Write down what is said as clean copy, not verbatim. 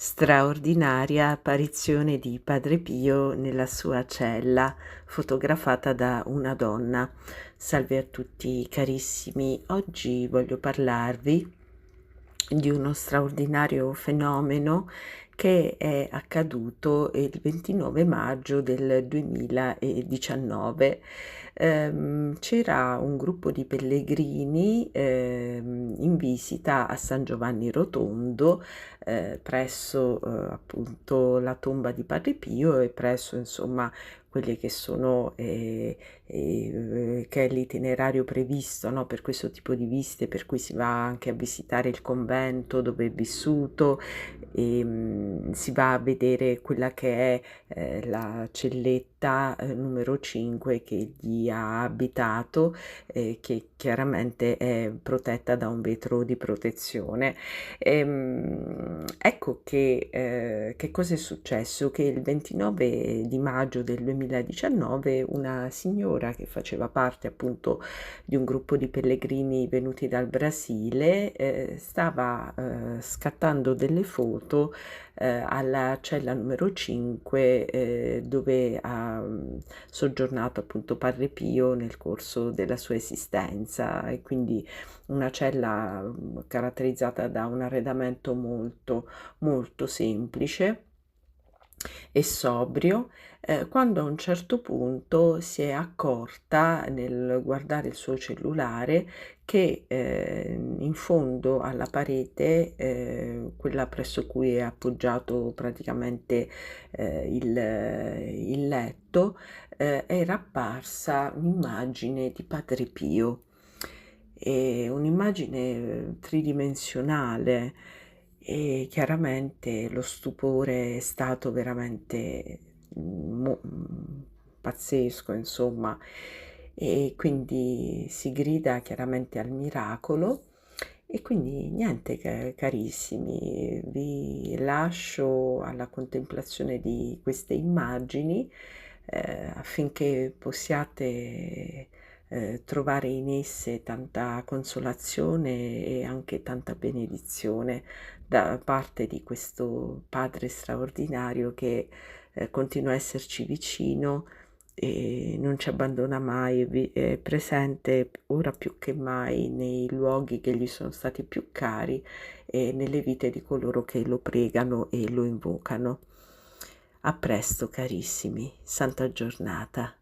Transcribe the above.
Straordinaria apparizione di Padre Pio nella sua cella, fotografata da una donna. Salve a tutti carissimi, oggi voglio parlarvi di uno straordinario fenomeno che è accaduto il 29 maggio del 2019. C'era un gruppo di pellegrini in visita a San Giovanni Rotondo, presso appunto la tomba di Padre Pio e presso insomma quelli che sono che è l'itinerario previsto, no, per questo tipo di visite, per cui si va anche a visitare il convento dove è vissuto e si va a vedere quella che è la celletta numero 5 che gli ha abitato, che chiaramente è protetta da un vetro di protezione. Ecco che cosa è successo? Che il 29 di maggio del 2019 una signora che faceva parte appunto di un gruppo di pellegrini venuti dal Brasile stava scattando delle foto alla cella numero 5 dove ha soggiornato appunto Padre Pio nel corso della sua esistenza, e quindi una cella caratterizzata da un arredamento molto semplice e sobrio, quando a un certo punto si è accorta nel guardare il suo cellulare che in fondo alla parete, quella presso cui è appoggiato praticamente il letto, era apparsa un'immagine di Padre Pio, un'immagine tridimensionale, e chiaramente lo stupore è stato veramente pazzesco, insomma, e quindi si grida chiaramente al miracolo. E quindi niente, carissimi, vi lascio alla contemplazione di queste immagini affinché possiate trovare in esse tanta consolazione e anche tanta benedizione da parte di questo Padre straordinario che continua a esserci vicino e non ci abbandona mai, è presente ora più che mai nei luoghi che gli sono stati più cari e nelle vite di coloro che lo pregano e lo invocano. A presto carissimi, santa giornata.